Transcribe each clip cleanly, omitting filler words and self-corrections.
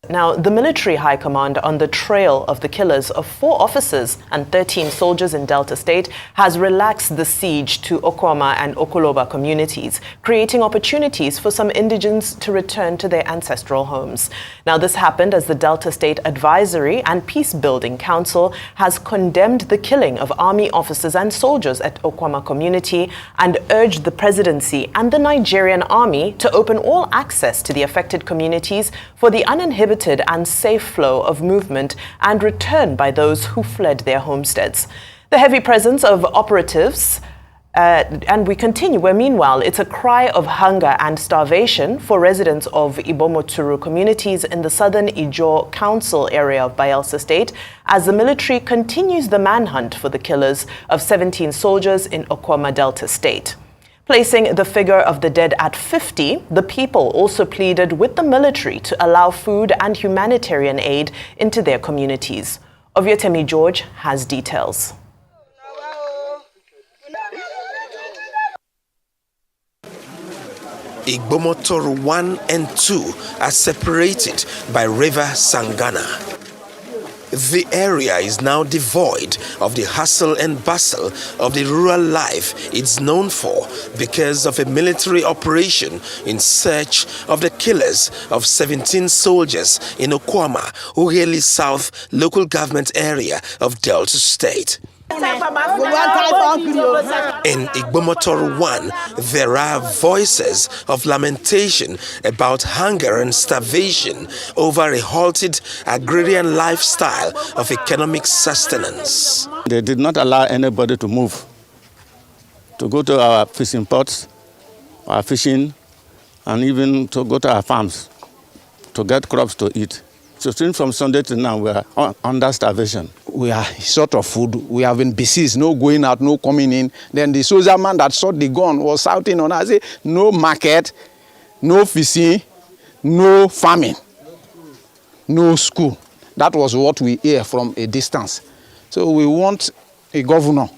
Now, the military high command on the trail of the killers of 4 officers and 13 soldiers in Delta State has relaxed the siege to Okwama and Okoloba communities, creating opportunities for some indigents to return to their ancestral homes. Now, this happened as the Delta State Advisory and Peace Building Council has condemned the killing of army officers and soldiers at Okwama community and urged the presidency and the Nigerian army to open all access to the affected communities for the uninhibited and safe flow of movement and return by those who fled their homesteads. The heavy presence of operatives and we continue, where meanwhile it's a cry of hunger and starvation for residents of Ibomoturu communities in the southern Ijaw Council area of Bayelsa State as the military continues the manhunt for the killers of 17 soldiers in Okwama Delta State. Placing the figure of the dead at 50, the people also pleaded with the military to allow food and humanitarian aid into their communities. Oviotemi George has details. Igbomotoru 1 and 2 are separated by River Sangana. The area is now devoid of the hustle and bustle of the rural life it's known for because of a military operation in search of the killers of 17 soldiers in Okwama, Uheli South local government area of Delta State. In Igbomotoru 1, there are voices of lamentation about hunger and starvation over a halted agrarian lifestyle of economic sustenance. They did not allow anybody to move, to go to our fishing ports, our fishing, and even to go to our farms to get crops to eat. So since from Sunday to now, we are under starvation. We are short of food. We have been besieged, no going out, no coming in. Then the soldier man that shot the gun was shouting on us, no market, no fishing, no farming, no school. That was what we hear from a distance. So we want a governor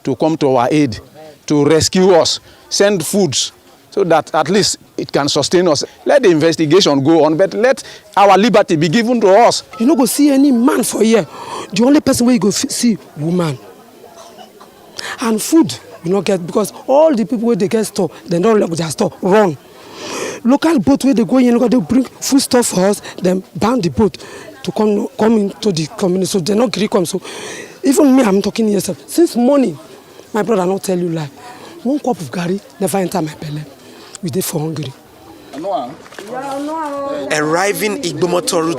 to come to our aid, to rescue us, send foods, so that at least it can sustain us. Let the investigation go on, but let our liberty be given to us. You no go see any man for here. The only person where you go see woman. And food you not get, because all the people where they get store, they don't let their store run. Local boat where they go in, they bring food stuff for us, then ban the boat to come into the community. So they not agree come. So even me, I'm talking here. Since morning, my brother not tell you lie. 1 cup of gari never enter my belly. We did for hungry. Arriving Igbomotoru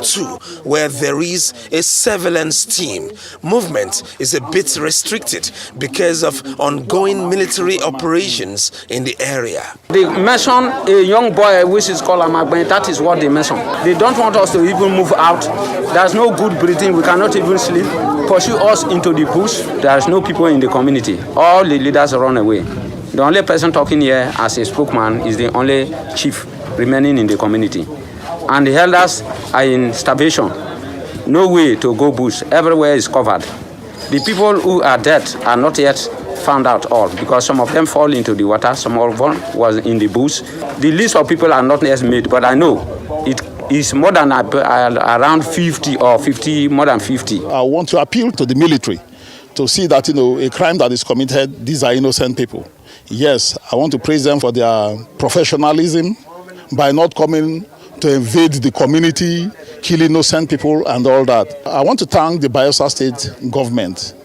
2, where there is a surveillance team, movement is a bit restricted because of ongoing military operations in the area. They mention a young boy which is called Amagben. That is what they mention. They don't want us to even move out. There's no good breathing. We cannot even sleep. Pursue us into the bush. There's no people in the community. All the leaders run away. The only person talking here as a spokesman is the only chief remaining in the community. And the elders are in starvation. No way to go bush. Everywhere is covered. The people who are dead are not yet found out all because some of them fall into the water, some of them was in the bush. The list of people are not yet made, but I know it is more than around 50 or 50, more than 50. I want to appeal to the military to see that, a crime that is committed, these are innocent people. Yes, I want to praise them for their professionalism by not coming to invade the community, kill innocent people and all that. I want to thank the Bayelsa State government,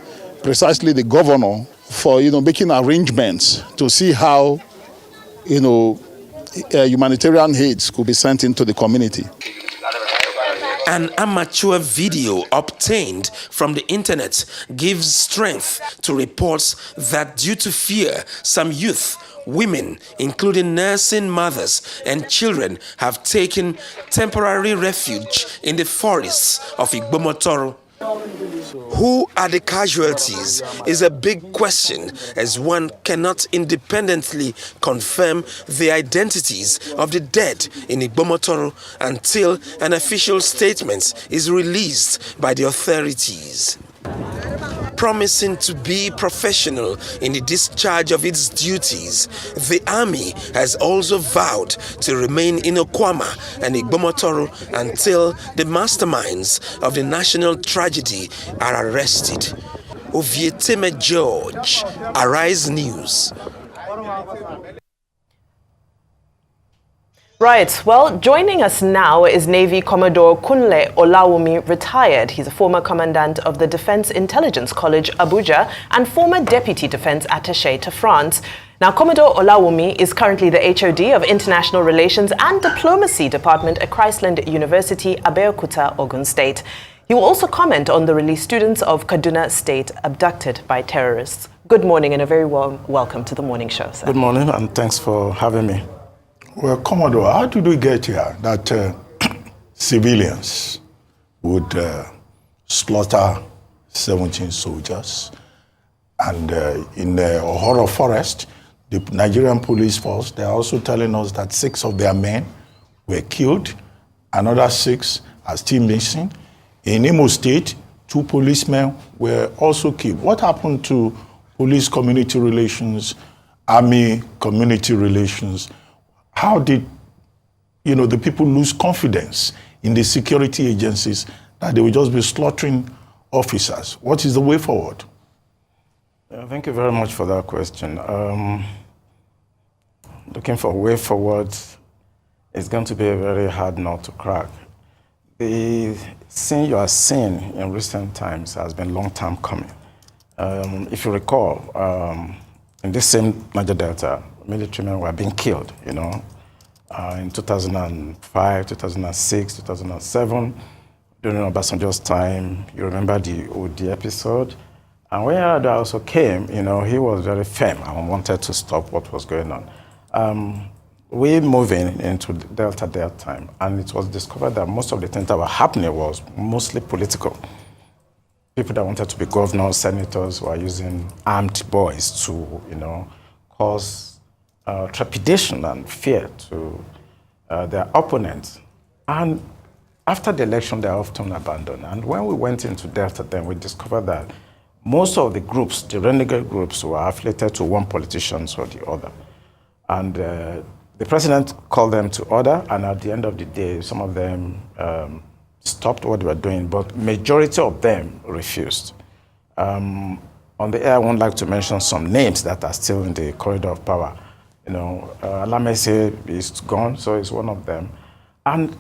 precisely the governor, for making arrangements to see how humanitarian aid could be sent into the community. An amateur video obtained from the internet gives strength to reports that due to fear, some youth, women, including nursing mothers and children, have taken temporary refuge in the forests of Igbomotoru. Who are the casualties is a big question, as one cannot independently confirm the identities of the dead in Igbomotoru until an official statement is released by the authorities. promising to be professional in the discharge of its duties, the army has also vowed to remain in Okwama and Igbomotoru until the masterminds of the national tragedy are arrested. Ovieteme George, Arise News. Right, well, joining us now is Navy Commodore Kunle Olawumi, retired. He's a former commandant of the Defense Intelligence College, Abuja, and former Deputy Defense Attaché to France. Now, Commodore Olawumi is currently the HOD of International Relations and Diplomacy Department at Christland University, Abeokuta, Ogun State. He will also comment on the released students of Kaduna State abducted by terrorists. Good morning and a very warm welcome to the morning show, sir. Good morning and thanks for having me. Well, Commodore, how did we get here that civilians would slaughter 17 soldiers? And in the Ohoro Forest, the Nigerian police force, they are also telling us that 6 of their men were killed. Another 6 are still missing. In Imo State, 2 policemen were also killed. What happened to police community relations, army community relations? How did, the people lose confidence in the security agencies that they will just be slaughtering officers? What is the way forward? Thank you very much for that question. Looking for a way forward is going to be a very hard nut to crack. The scene you are seeing in recent times has been long time coming. If you recall, in this same Niger Delta, military men were being killed, in 2005, 2006, 2007, during Obasanjo's time. You remember the OD episode? And when Yar'Adua also came, he was very firm and wanted to stop what was going on. We moving into Delta at that time, and it was discovered that most of the things that were happening was mostly political. People that wanted to be governors, senators were using armed boys to, cause trepidation and fear to their opponents. And after the election, they are often abandoned. And when we went into Delta, then we discovered that most of the groups, the renegade groups, were affiliated to one politician or the other. And the president called them to order, and at the end of the day, some of them stopped what they were doing, but majority of them refused. On the air, I would like to mention some names that are still in the corridor of power. Alamese is gone, so it's one of them. And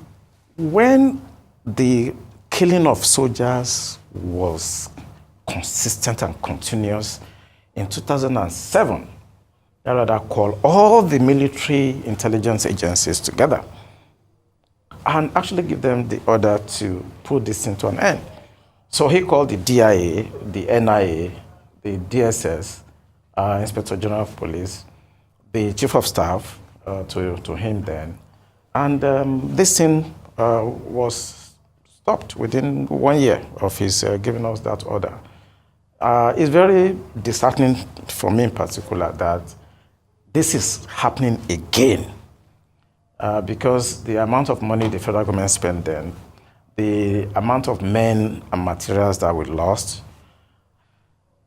when the killing of soldiers was consistent and continuous, in 2007, Yar'Adua called all the military intelligence agencies together and actually give them the order to put this into an end. So he called the DIA, the NIA, the DSS, Inspector General of Police, the Chief of Staff to him then. And this thing was stopped within 1 year of his giving us that order. It's very disheartening for me in particular that this is happening again because the amount of money the federal government spent then, the amount of men and materials that we lost,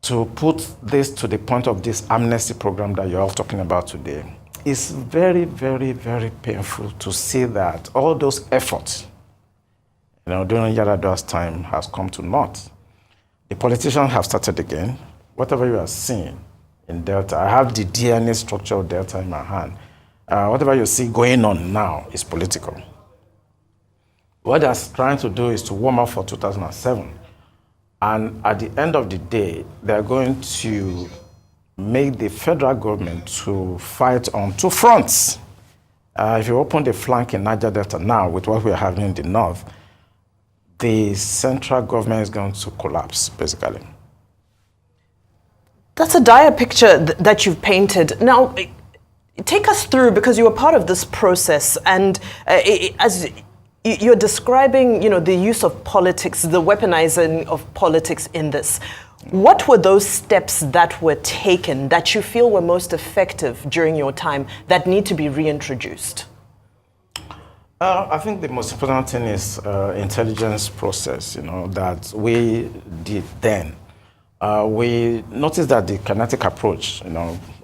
to put this to the point of this amnesty program that you're all talking about today, is very, very, very painful to see that all those efforts, during Yar'Adua's time has come to naught. The politicians have started again. Whatever you are seeing in Delta, I have the DNA structure of Delta in my hand. Whatever you see going on now is political. What they're trying to do is to warm up for 2007. And at the end of the day, they're going to make the federal government to fight on 2 fronts. If you open the flank in Niger Delta now with what we're having in the north, the central government is going to collapse, basically. That's a dire picture that you've painted. Now, take us through, because you were part of this process, and as you're describing, the use of politics, the weaponizing of politics in this. What were those steps that were taken that you feel were most effective during your time that need to be reintroduced? I think the most important thing is intelligence process, that we did then. we noticed that the kinetic approach,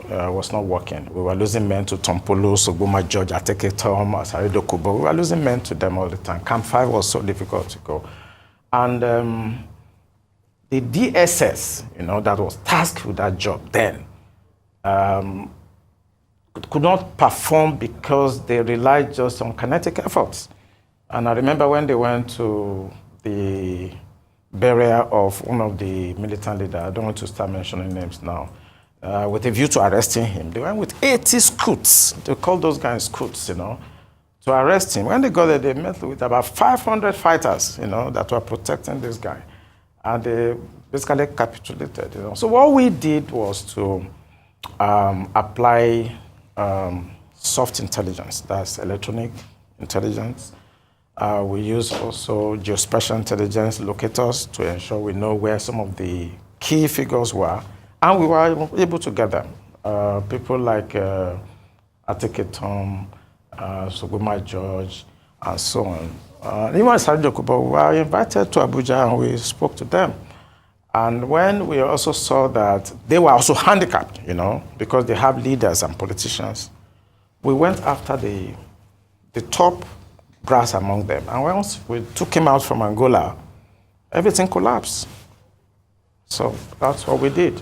was not working. We were losing men to Tompolo, Sogoma, George, Ateke Tom, Asarido Kubo. We were losing men to them all the time. Camp 5 was so difficult to go. And the DSS, that was tasked with that job then, could not perform because they relied just on kinetic efforts. And I remember when they went to the burial of one of the militant leaders, I don't want to start mentioning names now, with a view to arresting him. They went with 80 scouts. They called those guys scouts, to arrest him. When they got there, they met with about 500 fighters, that were protecting this guy. And they basically capitulated, So what we did was to apply soft intelligence, that's electronic intelligence. We use also geospatial intelligence locators to ensure we know where some of the key figures were. And we were able to get them. People like Ateke Tom, Sogoma George, and so on. Even Asarido Kubo, we were invited to Abuja and we spoke to them. And when we also saw that they were also handicapped, because they have leaders and politicians, we went after the top brass among them. And once we took him out from Angola, everything collapsed. So that's what we did.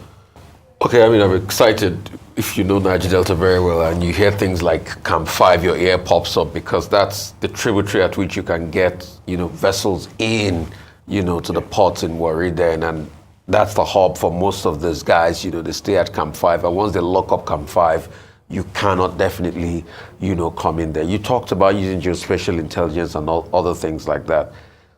Okay, I'm excited if you know Niger Delta very well and you hear things like Camp 5, your ear pops up because that's the tributary at which you can get, vessels in, to the ports in Warri then, and that's the hub for most of these guys, they stay at Camp 5, and once they lock up Camp 5, you cannot definitely, come in there. You talked about using geospatial intelligence and all other things like that.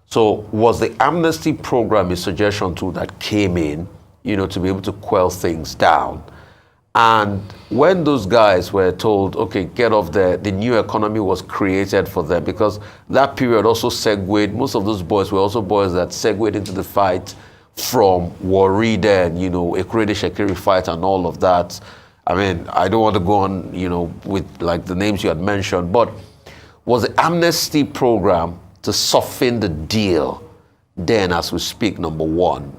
So was the amnesty program a suggestion tool that came in, to be able to quell things down? And when those guys were told, okay, get off there, the new economy was created for them, because that period also segued, most of those boys were also boys that segued into the fight from Warri then, Ekurede Shekiri fight and all of that. I don't want to go on, with like the names you had mentioned, but was the amnesty program to soften the deal then as we speak, number one?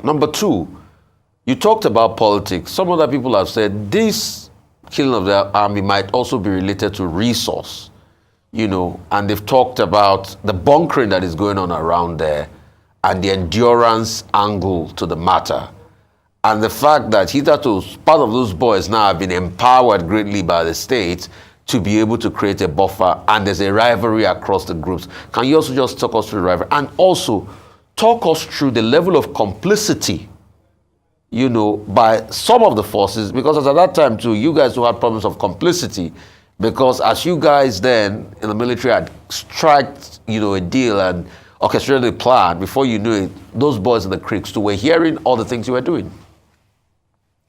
Number two, you talked about politics. Some other people have said this killing of the army might also be related to resource, and they've talked about the bunkering that is going on around there and the endurance angle to the matter. And the fact that hitherto part of those boys now have been empowered greatly by the state to be able to create a buffer, and there's a rivalry across the groups. Can you also just talk us through the rivalry? And also talk us through the level of complicity, by some of the forces, because at that time too, you guys who had problems of complicity, because as you guys then in the military had struck, a deal and orchestrated a plan, before you knew it, those boys in the creeks too were hearing all the things you were doing.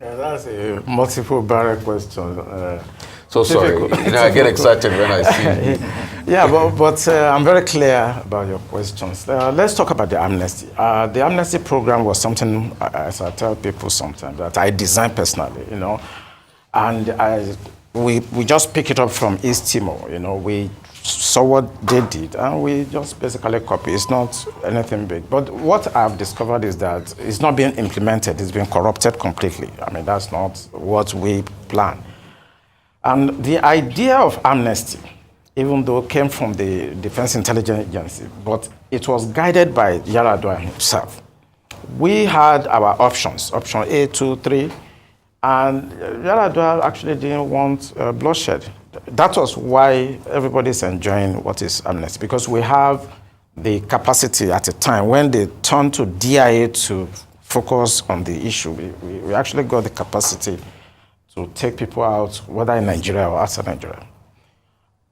Yeah, that's a multiple barrel question. So sorry, I get excited when I see it. Yeah, but I'm very clear about your questions. Let's talk about the amnesty. The amnesty program was something, as I tell people sometimes, that I designed personally, and we just pick it up from East Timor. We saw what they did, and we just basically copy. It's not anything big. But what I've discovered is that it's not being implemented. It's being corrupted completely. That's not what we plan. And the idea of amnesty, even though it came from the Defense Intelligence Agency, but it was guided by Yar'Adua himself. We had our options, option A, 2, 3, and Yar'Adua actually didn't want bloodshed. That was why everybody's enjoying what is amnesty, because we have the capacity at a time when they turned to DIA to focus on the issue. We actually got the capacity to take people out, whether in Nigeria or outside Nigeria.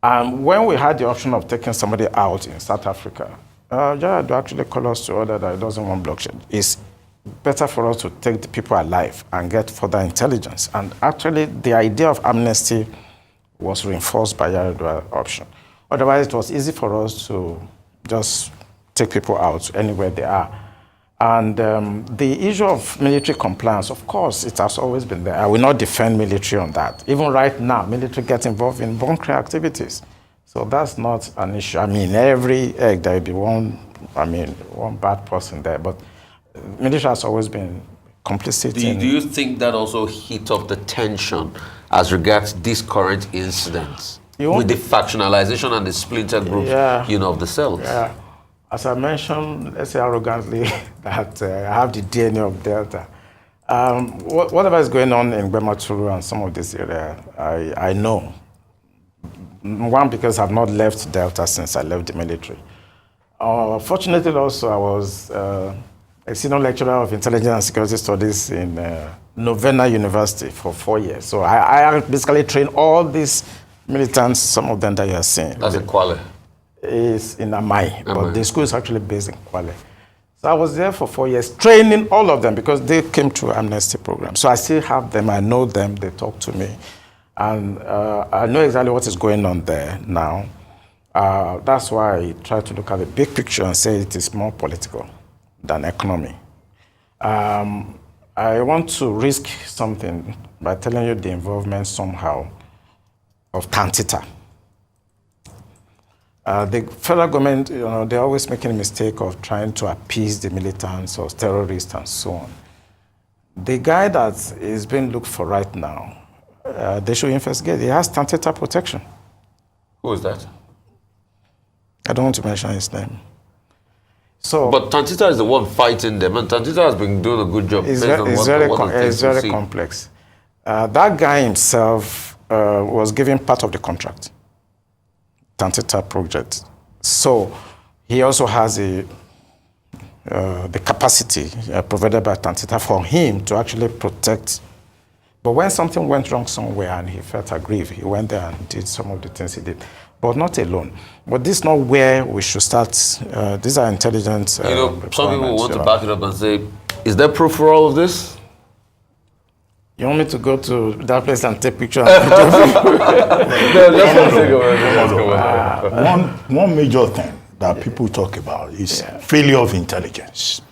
And when we had the option of taking somebody out in South Africa, Yar'Adua actually called us to order that he doesn't want bloodshed. It's better for us to take the people alive and get further intelligence. And actually, the idea of amnesty was reinforced by Yar'Adua's option. Otherwise, it was easy for us to just take people out anywhere they are. And the issue of military compliance, of course, it has always been there. I will not defend military on that. Even right now, military gets involved in bunkering activities. So that's not an issue. Every egg, there will be one bad person there. But military has always been complicit. Do you think that also hit up the tension as regards these current incidents with the factionalization and the splinter groups, of the cells? Yeah. As I mentioned, let's say arrogantly, that I have the DNA of Delta. Whatever is going on in Bematuru and some of this area, I know. One, because I've not left Delta since I left the military. Fortunately, also, I was a senior lecturer of intelligence and security studies in Novena University for 4 years. So I basically trained all these militants, some of them that you are seeing. That's in Kwale? Is in Amai, but the school is actually based in Kwale. So I was there for 4 years, training all of them because they came through amnesty program. So I still have them, I know them, they talk to me. And I know exactly what is going on there now. That's why I try to look at the big picture and say it is more political than economy. I want to risk something by telling you the involvement somehow of Tantita. The federal government, they're always making a mistake of trying to appease the militants or terrorists and so on. The guy that is being looked for right now, they should investigate. He has Tantita protection. Who is that? I don't want to mention his name. So, but Tantita is the one fighting them, and Tantita has been doing a good job. It's very complex. That guy himself was given part of the contract. Tantita project. So he also has the capacity provided by Tantita for him to actually protect. But when something went wrong somewhere and he felt aggrieved, he went there and did some of the things he did. But not alone. But this is not where we should start. These are intelligence. Some people want to back it up and say, is there proof for all of this? You want me to go to that place and take pictures? One major thing that people talk about is failure of intelligence.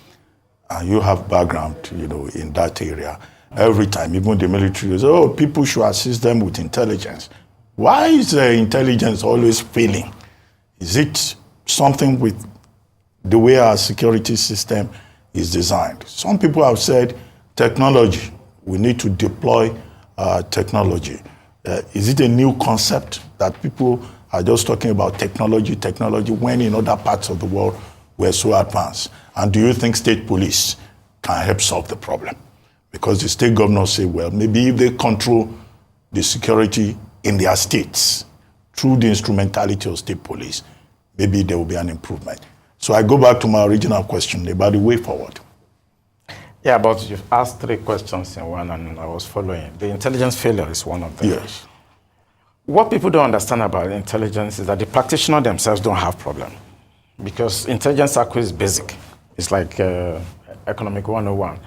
And you have background, in that area. Every time, even the military says, people should assist them with intelligence. Why is the intelligence always failing? Is it something with the way our security system is designed? Some people have said technology. We need to deploy technology. Is it a new concept that people are just talking about technology, when in other parts of the world we're so advanced? And do you think state police can help solve the problem? Because the state governors say, well, maybe if they control the security in their states through the instrumentality of state police, maybe there will be an improvement. So I go back to my original question about the way forward. Yeah, but you've asked 3 questions in one, and I was following. The intelligence failure is one of them. Yes. What people don't understand about intelligence is that the practitioners themselves don't have problem, because intelligence circle is basic. It's like economic 101.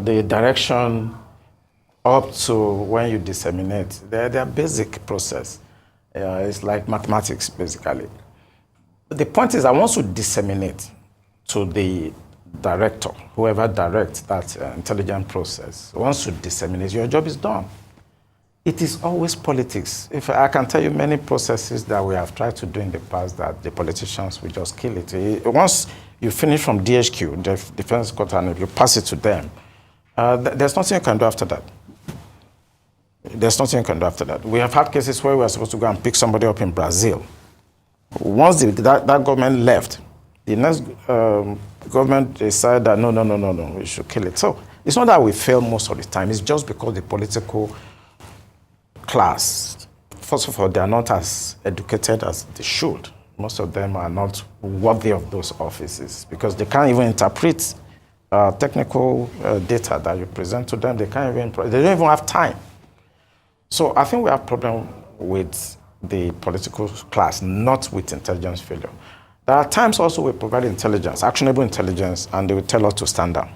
The direction up to when you disseminate, they're basic process. It's like mathematics, basically. But the point is that once you disseminate to the director, whoever directs that intelligent process, once you disseminate, your job is done. It is always politics. If I can tell you many processes that we have tried to do in the past that the politicians will just kill it. Once you finish from DHQ, the defense quarter, and if you pass it to them, there's nothing you can do after that. There's nothing you can do after that. We have had cases where we are supposed to go and pick somebody up in Brazil. Once that government left, the next government decided that no, we should kill it. So it's not that we fail most of the time. It's just because the political class, first of all, they are not as educated as they should. Most of them are not worthy of those offices because they can't even interpret technical data that you present to them. They can't even. They don't even have time. So I think we have a problem with the political class, not with intelligence failure. There are times also we provide intelligence, actionable intelligence, and they will tell us to stand down.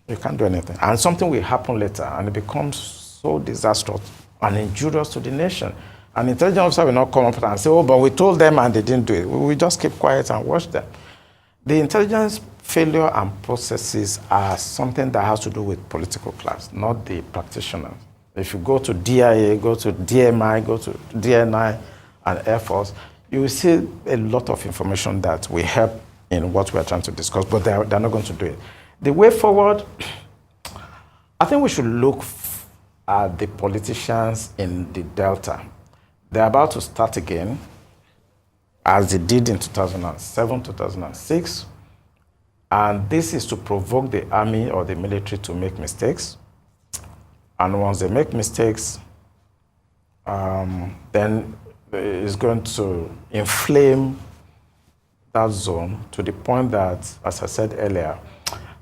You can't do anything. And something will happen later, and it becomes so disastrous and injurious to the nation. An intelligence officer will not come up and say, but we told them and they didn't do it. We just keep quiet and watch them. The intelligence failure and processes are something that has to do with political class, not the practitioners. If you go to DIA, go to DMI, go to DNI and Air Force, you will see a lot of information that will help in what we are trying to discuss, but they're not going to do it. The way forward I think we should look at the politicians in the Delta. They're about to start again, as they did in 2007, 2006. And this is to provoke the army or the military to make mistakes. And once they make mistakes, then it's going to inflame that zone to the point that, as I said earlier,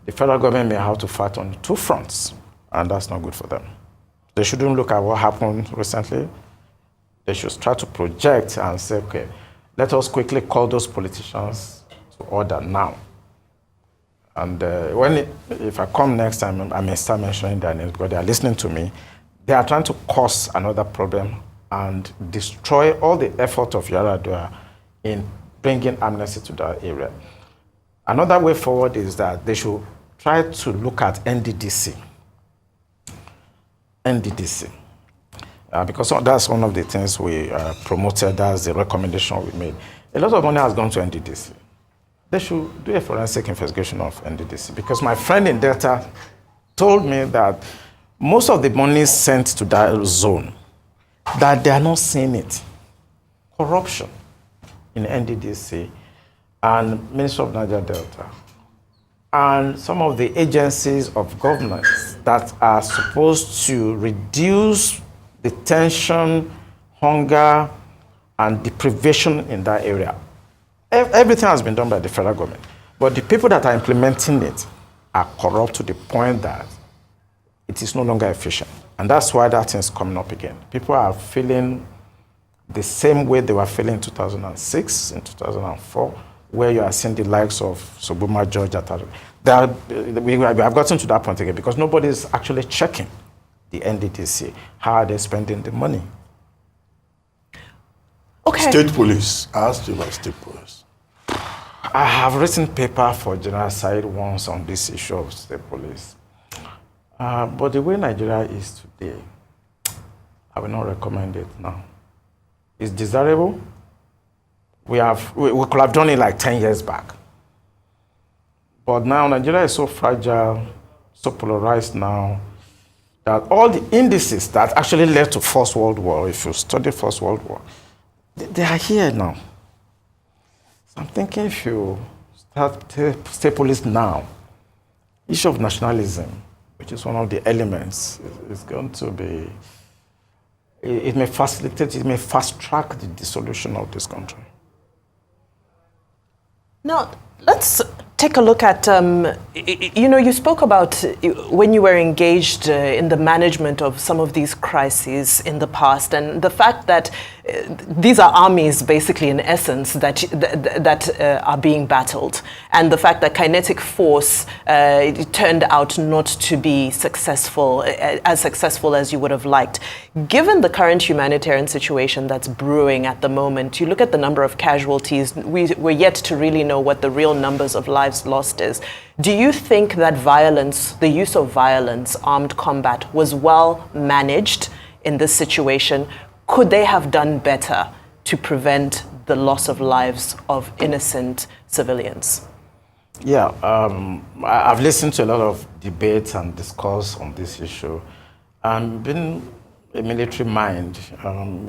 the federal government may have to fight on two fronts, and that's not good for them. They shouldn't look at what happened recently. They should try to project and say, okay, let us quickly call those politicians to order now. And if I come next time, I may start mentioning their names because they are listening to me. They are trying to cause another problem and destroy all the effort of Yar'Adua in bringing amnesty to that area. Another way forward is that they should try to look at NDDC. Because that's one of the things we promoted, that's the recommendation we made. A lot of money has gone to NDDC. They should do a forensic investigation of NDDC because my friend in Delta told me that most of the money sent to that zone, that they are not seeing it. Corruption in NDDC and Ministry of Niger Delta and some of the agencies of government that are supposed to reduce the tension, hunger, and deprivation in that area. Everything has been done by the federal government, but the people that are implementing it are corrupt to the point that it is no longer efficient. And that's why that thing is coming up again. People are feeling the same way they were feeling in 2006, in 2004, where you are seeing the likes of Sobuma George. We have gotten to that point again because nobody is actually checking the NDDC. How are they spending the money? Okay. State police. I asked you about state police. I have written paper for General Said once on this issue of state police. But the way Nigeria is today, I will not recommend it now. It's desirable. We could have done it like 10 years back. But now Nigeria is so fragile, so polarized now, that all the indices that actually led to First World War, if you study First World War, they are here now. So I'm thinking if you start state police now, issue of nationalism, which is one of the elements, is going to be, it may facilitate, it may fast track the dissolution of this country. Now, let's take a look at, you spoke about when you were engaged in the management of some of these crises in the past, and the fact that these are armies, basically, in essence, that are being battled, and the fact that kinetic force turned out not to be successful as you would have liked. Given the current humanitarian situation that's brewing at the moment, you look at the number of casualties, we're yet to really know what the real numbers of lives lost is. Do you think that violence, the use of violence, armed combat, was well managed in this situation? Could they have done better to prevent the loss of lives of innocent civilians? Yeah, I've listened to a lot of debates and discourse on this issue. Being a military mind,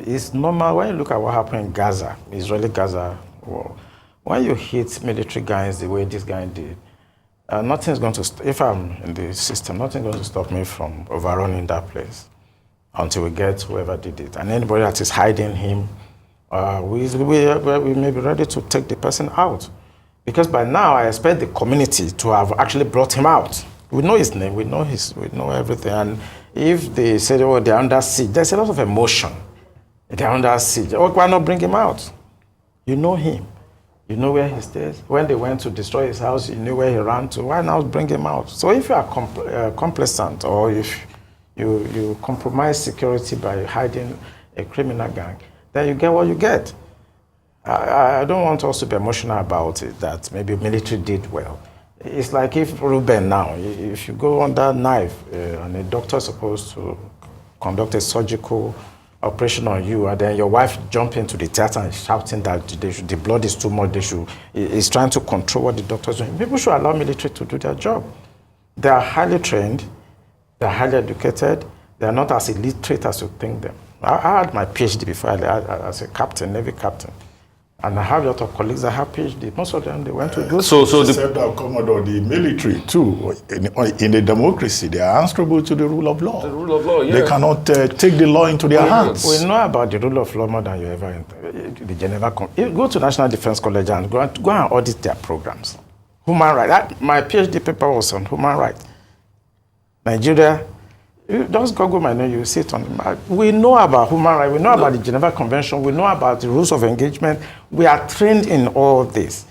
it's normal when you look at what happened in Gaza, Israeli-Gaza war. When you hit military guys the way this guy did, nothing's going to, if I'm in the system, nothing's going to stop me from overrunning that place until we get whoever did it. And anybody that is hiding him, we may be ready to take the person out. Because by now, I expect the community to have actually brought him out. We know his name, we know everything. And if they say, oh, they're under siege, there's a lot of emotion. They're under siege. Oh, why not bring him out? You know him. You know where he stays. When they went to destroy his house, you knew where he ran to. Why not bring him out? So if you are complacent or if you compromise security by hiding a criminal gang, then you get what you get. I don't want us to be emotional about it, that maybe military did well. It's like if Ruben now, if you go under knife and a doctor is supposed to conduct a surgical operation on you, and then your wife jump into the theater and shouting that the blood is too much, is trying to control what the doctor's doing. People should allow military to do their job. They are highly trained. They're highly educated. They're not as illiterate as you think them. I had my PhD before as a captain, Navy captain. And I have a lot of colleagues that have PhD. Most of them, they went to go. So the Commodore, the military too, in a democracy, they are answerable to the rule of law. The rule of law, yeah. They cannot take the law into their hands. We know about the rule of law more than you ever. The Geneva. Go to National Defense College and go and audit their programs. Human rights. My PhD paper was on human rights. Nigeria. You just Google my name, you see it on the map. We know about human rights, we know about the Geneva Convention, we know about the rules of engagement. We are trained in all this.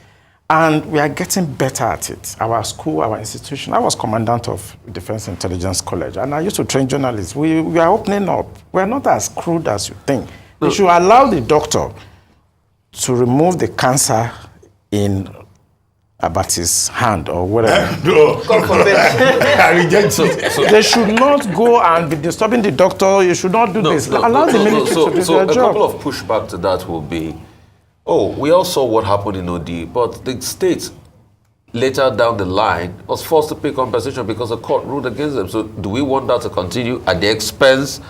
And we are getting better at it. Our school, our institution. I was commandant of Defense Intelligence College, and I used to train journalists. We are opening up. We're not as crude as you think. We should allow the doctor to remove the cancer in about his hand or whatever. No. I reject it. They should not go and be disturbing the doctor. You should not do this. Allow the military to do their job. A couple of pushback to that will be, we all saw what happened in OD, but the state later down the line was forced to pay compensation because the court ruled against them. So do we want that to continue at the expense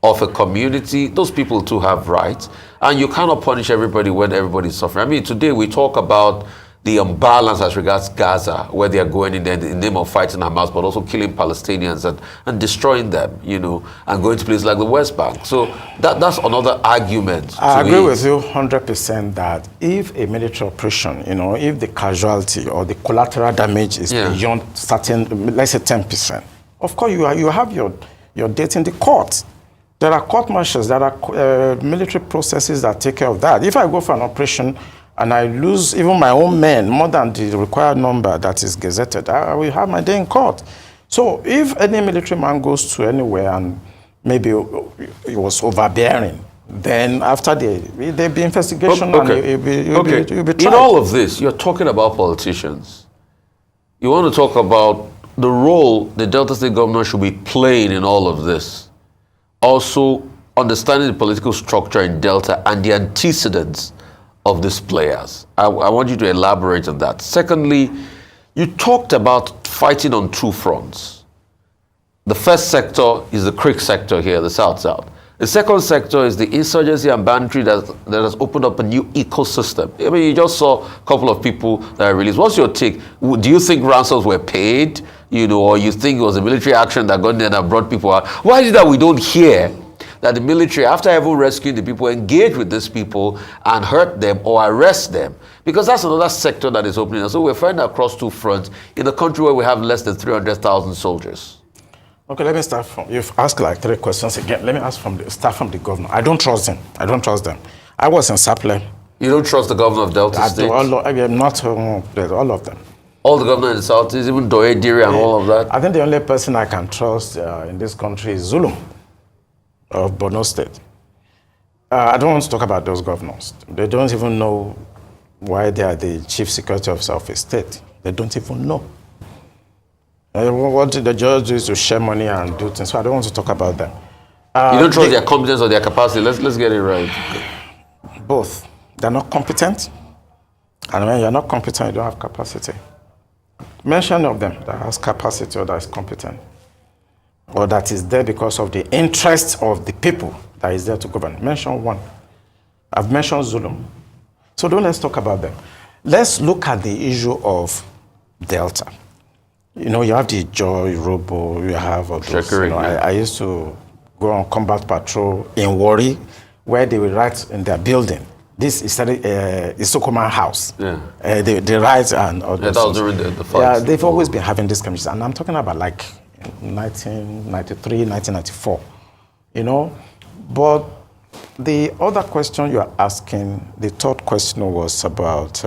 of a community? Those people too have rights, and you cannot punish everybody when everybody's suffering. I mean, today we talk about the imbalance as regards Gaza, where they are going in the name of fighting Hamas, but also killing Palestinians and destroying them, and going to places like the West Bank. So that's another argument. I agree with you 100% that if a military operation, if the casualty or the collateral damage is beyond certain, let's say 10%, of course you have your date in the court. There are court martials, there are military processes that take care of that. If I go for an operation and I lose even my own men more than the required number that is gazetted, I will have my day in court. So if any military man goes to anywhere and maybe he was overbearing, then after there'll be investigation and you'll be tried. In all of this, you're talking about politicians. You want to talk about the role the Delta State governor should be playing in all of this. Also, understanding the political structure in Delta and the antecedents of these players. I want you to elaborate on that. Secondly, you talked about fighting on two fronts. The first sector is the Creek sector here, the South-South. The second sector is the insurgency and banditry that has opened up a new ecosystem. I mean, you just saw a couple of people that are released. What's your take? Do you think ransoms were paid? Or you think it was a military action that got there and brought people out? Why is it that we don't hear that the military, after having rescued the people, engage with these people and hurt them or arrest them? Because that's another sector that is opening. And so we're fighting across two fronts in a country where we have less than 300,000 soldiers. Okay, let me start from, you've asked like 3 questions again. Let me start from the governor. I don't trust him. I don't trust them. I was in Saple. You don't trust the governor of Delta State? I'm not all of them. All the governors in the Southeast, even Doe Diri and all of that? I think the only person I can trust in this country is Zulum of Borno State. I don't want to talk about those governors. They don't even know why they are the chief security officer of a state. They don't even know. What the judge do is to share money and do things, so I don't want to talk about them. You don't trust their competence or their capacity? Let's get it right. Both. They're not competent, and when you're not competent, you don't have capacity. Mention of them that has capacity or that is competent, or that is there because of the interest of the people that is there to govern. Mention one. I've mentioned Zulum. So let's talk about them. Let's look at the issue of Delta. You have the Joy, Robo, you have all those. I used to go on combat patrol in Warri, where they will write in their building. This is Isokoma House. Yeah. They write and all those. That was during the fight. Yeah, they've always been having this commission. And I'm talking about like 1993, 1994. But the other question you're asking, the third question was about,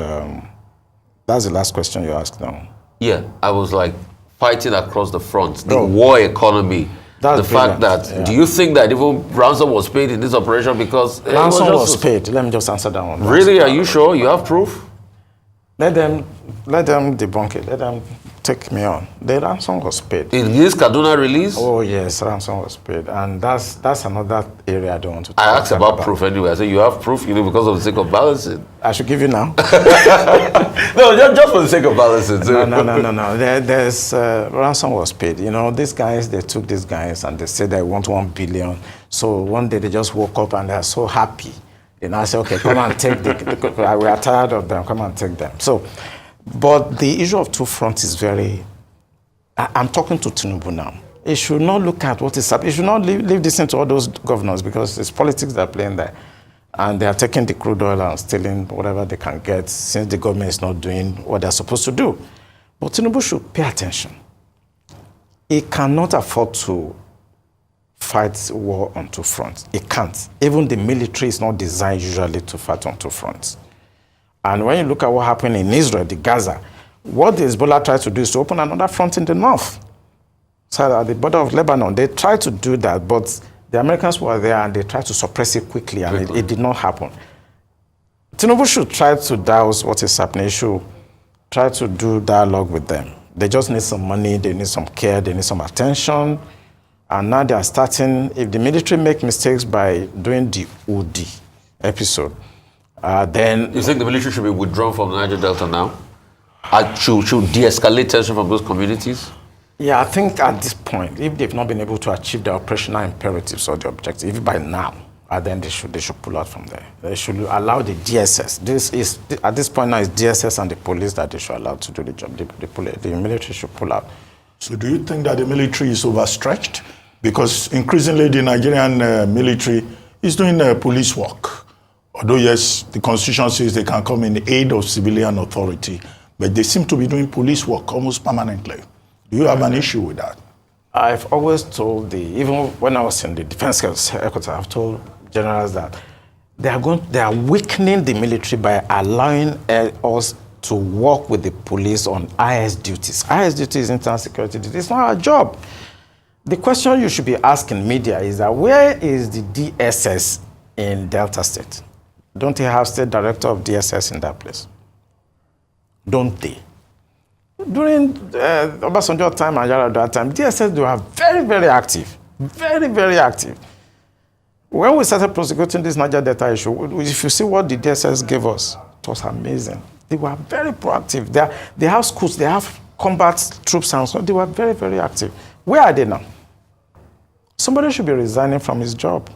that's the last question you asked now. Yeah, I was like fighting across the front, the war economy. That's the fact that, do you think that even ransom was paid in this operation? Because ransom was paid. Let me just answer that one. Really? Are you sure? You have proof? Let them debunk it. Let them take me on. The ransom was paid. In this Kaduna release? Oh yes, ransom was paid, and that's another area I don't want to talk I asked about proof anyway. I said, you have proof, because of the sake of balancing. I should give you now. No, just for the sake of balancing. No. There's ransom was paid. These guys, they took these guys and they said they want 1 billion. So one day they just woke up and they're so happy. I said, okay, come and take we are tired of them, come and take them. So, but the issue of two fronts is I'm talking to Tinubu now. He should not look at what is happening. He should not leave this into all those governors, because it's politics that are playing there. And they are taking the crude oil and stealing whatever they can get, since the government is not doing what they're supposed to do. But Tinubu should pay attention. He cannot afford to fight war on two fronts. It can't. Even the military is not designed usually to fight on two fronts. And when you look at what happened in Israel, the Gaza, what the Hezbollah tried to do is to open another front in the north. So at the border of Lebanon, they tried to do that, but the Americans were there and they tried to suppress it quickly, and it did not happen. Tinubu should try to douse what is happening. He should try to do dialogue with them. They just need some money, they need some care, they need some attention. And now they are starting, if the military make mistakes by doing the UD episode, then... You think the military should be withdrawn from the Niger Delta now? Should de-escalate tension from those communities? Yeah, I think at this point, if they've not been able to achieve the operational imperatives or the objectives, even by now, then they should pull out from there. They should allow the DSS. At this point now, it's DSS and the police that they should allow to do the job. The military should pull out. So do you think that the military is overstretched? Because increasingly the Nigerian military is doing police work. Although yes, the constitution says they can come in aid of civilian authority, but they seem to be doing police work almost permanently. Do you have an issue with that? I've always told even when I was in the defense headquarters, I've told generals that they are weakening the military by allowing us to work with the police on IS duties. IS duties is internal security duties. It's not our job. The question you should be asking media is that where is the DSS in Delta State? Don't they have state director of DSS in that place? Don't they? During Obasanjo time and Yar'Adua time, DSS, they were very, very active. Very, very active. When we started prosecuting this Niger Delta issue, if you see what the DSS gave us, it was amazing. They were very proactive. They have schools, they have combat troops, and so they were very, very active. Where are they now? Somebody should be resigning from his job.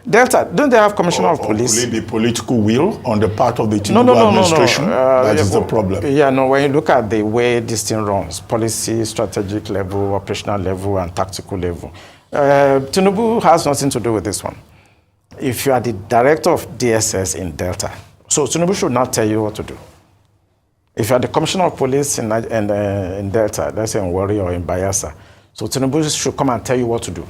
Delta, don't they have commissioner of police? Will it be political will on the part of the Tinubu administration? That is the problem. Yeah, no, when you look at the way this thing runs, policy, strategic level, operational level, and tactical level, Tinubu has nothing to do with this one. If you are the director of DSS in Delta, so Tinubu should not tell you what to do. If you are the commissioner of police in Delta, let's say in Warri or in Bayelsa, so Tinubu should come and tell you what to do.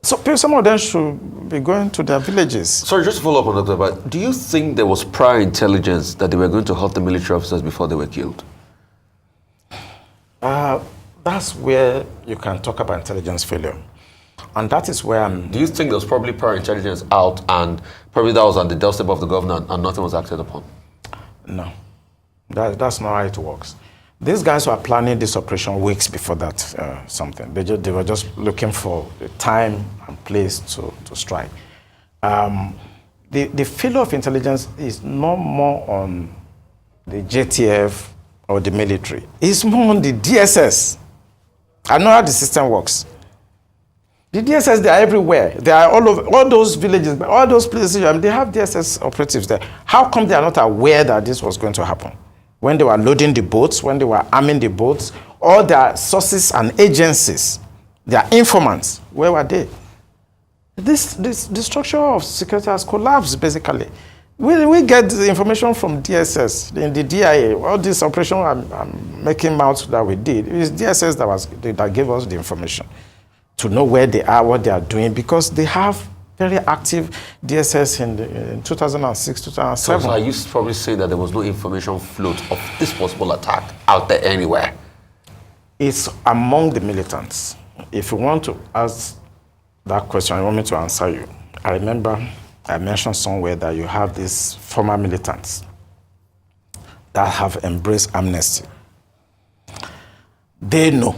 So some of them should be going to their villages. Sorry, just to follow up on that, but do you think there was prior intelligence that they were going to hurt the military officers before they were killed? That's where you can talk about intelligence failure. And that is where Do you think there was probably prior intelligence out and probably that was on the doorstep of the governor and nothing was acted upon? No. That's not how it works. These guys were planning this operation weeks before that something. They were just looking for the time and place to strike. The failure of intelligence is no more on the JTF or the military. It's more on the DSS. I know how the system works. The DSS, they are everywhere. They are all over, all those villages, all those places. They have DSS operatives there. How come they are not aware that this was going to happen? When they were loading the boats, when they were arming the boats, all their sources and agencies, their informants, where were they? The structure of security has collapsed, basically. We get the information from DSS, in the DIA. All this operation I'm making out that we did, it is DSS that gave us the information to know where they are, what they are doing, because they have very active DSS in 2006, 2007. So are you probably saying that there was no information float of this possible attack out there anywhere? It's among the militants. If you want to ask that question, I want me to answer you. I remember I mentioned somewhere that you have these former militants. that have embraced amnesty, they know.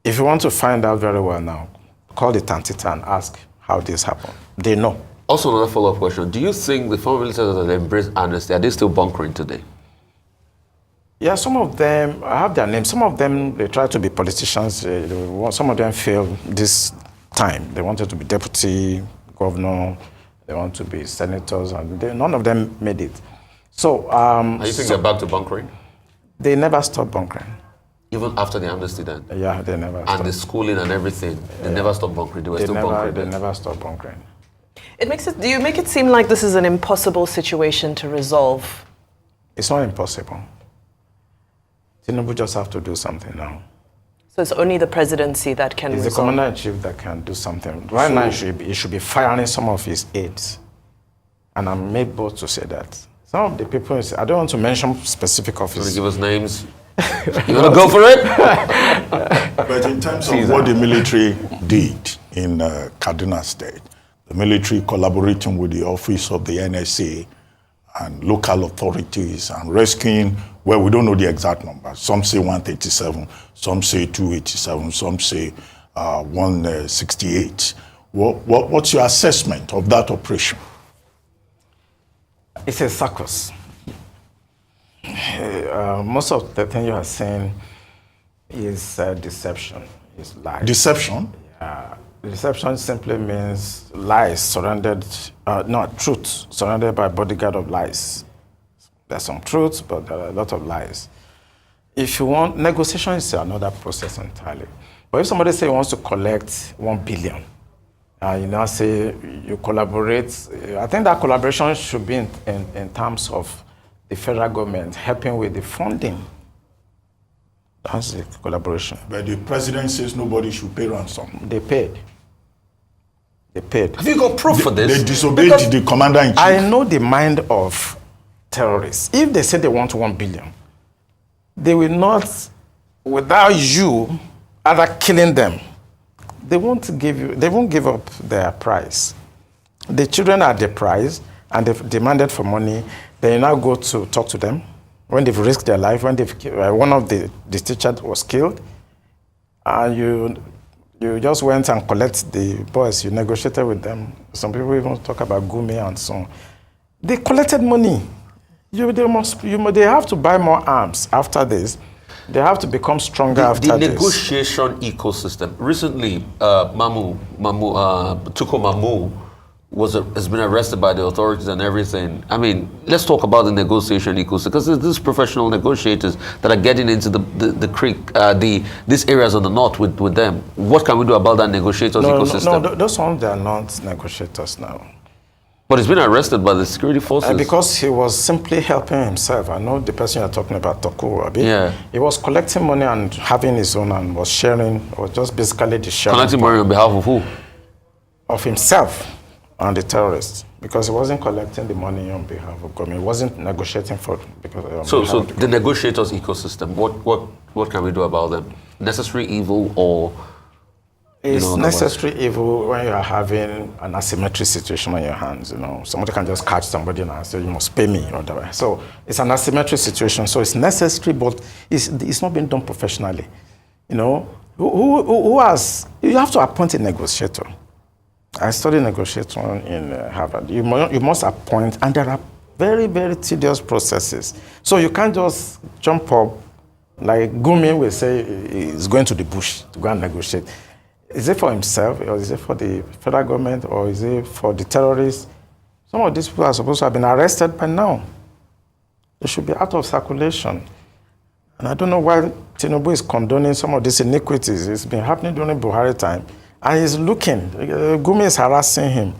If you want to find out very well now, call the Tantita and ask how this happened. They know. Also, another follow-up question. Do you think the former militaries that embraced amnesty, are they still bunkering today? Yeah, some of them, I have their names. Some of them, they try to be politicians. Some of them failed this time. They wanted to be deputy governor. They want to be senators, and none of them made it. So, are you think they're back to bunkering? They never stopped bunkering. Even after the amnesty then? Yeah, they never stopped. And the schooling and everything, they never stopped bunkering. They were still bunkering. They never stopped bunkering. Do you make it seem like this is an impossible situation to resolve? It's not impossible. Tinubu just have to do something now. So it's only the presidency that can resolve? It's the commander-in-chief that can do something. Right now, he should be firing some of his aides. And I'm made bold to say that. Some of the people, I don't want to mention specific officers. Give us names. You want to go for it? But in terms of what the military did in Kaduna State, the military collaborating with the office of the NSA and local authorities and rescuing, well, we don't know the exact number. Some say 137, some say 287, some say 168. What's your assessment of that operation? It's a circus. Most of the thing you are saying is deception, is lies. Deception? Deception simply means lies surrounded, not truth, surrounded by a bodyguard of lies. There's some truth, but there are a lot of lies. If you want, negotiation is another process entirely. But if somebody say he wants to collect 1 billion, you now say you collaborate, I think that collaboration should be in terms of the federal government helping with the funding. That's the collaboration. But the president says nobody should pay ransom. They paid. They paid. Have you got proof for this? They disobeyed the commander-in-chief. I know the mind of terrorists. If they say they want 1 billion, they will not, without you either killing them, they won't give up their prize. The children are the prize, and they've demanded for money. They now go to talk to them when they've risked their life, when one of the teachers was killed, and you just went and collect the boys, you negotiated with them. Some people even talk about Gumi and so on. They collected money. They have to buy more arms after this. They have to become stronger after the this. The negotiation ecosystem. Recently, Tuko Mamu has been arrested by the authorities and everything. I mean, let's talk about the negotiation ecosystem, because there's these professional negotiators that are getting into these areas of the north with them. What can we do about that negotiators ecosystem? No, those ones, they are not negotiators now. But he's been arrested by the security forces. Because he was simply helping himself. I know the person you're talking about, Toku Abi. Yeah. He was collecting money and having his own and was sharing, or just basically the sharing. Collecting money on behalf of who? Of himself and the terrorists. Because he wasn't collecting the money on behalf of government. He wasn't negotiating for because. So the negotiators ecosystem. What can we do about them? Necessary evil or? It's necessary evil when you are having an asymmetric situation on your hands. Somebody can just catch somebody and say you must pay me or whatever. So it's an asymmetric situation. So it's necessary, but it's not being done professionally. Who has? You have to appoint a negotiator. I studied negotiation in Harvard. You must appoint, and there are very, very tedious processes. So you can't just jump up, like Gumi will say he's going to the bush to go and negotiate. Is it for himself, or is it for the federal government, or is it for the terrorists? Some of these people are supposed to have been arrested by now. They should be out of circulation. And I don't know why Tinubu is condoning some of these iniquities. It's been happening during Buhari time. And he's looking. Gumi is harassing him.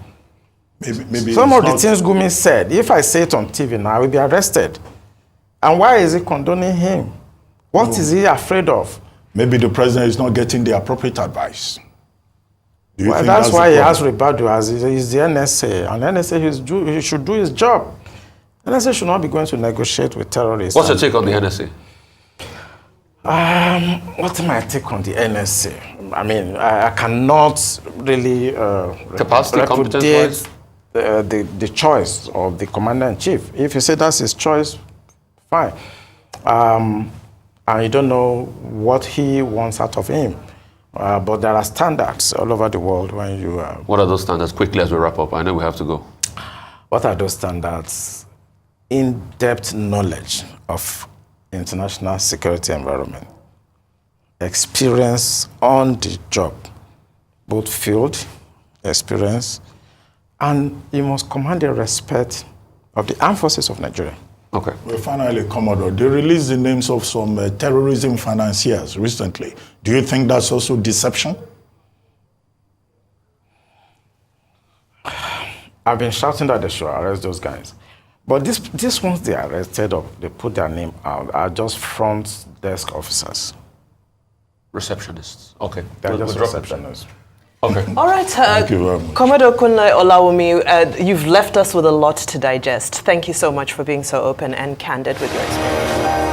Maybe some of the things Gumi said, if I say it on TV now, I will be arrested. And why is he condoning him? What is he afraid of? Maybe the president is not getting the appropriate advice. Well, that's why he has Ribadu as he's the NSA. And NSA, he should do his job. NSA should not be going to negotiate with terrorists. What's your take on the NSA? What's my take on the NSA? I mean, I cannot really repudiate the choice of the commander-in-chief. If you say that's his choice, Fine. I don't know what he wants out of him. But there are standards all over the world when you... What are those standards? Quickly as we wrap up. I know we have to go. What are those standards? In-depth knowledge of international security environment. Experience on the job. Both field, experience, and you must command the respect of the armed forces of Nigeria. Okay. Well, finally, Commodore, they released the names of some terrorism financiers recently. Do you think that's also deception? I've been shouting that they should arrest those guys. But these ones they arrested or they put their name out are just front desk officers. Receptionists. Okay. They're just we'll receptionists. Okay. All right, Thank you very much. Commodore Kunle Olawumi, you've left us with a lot to digest. Thank you so much for being so open and candid with your experience.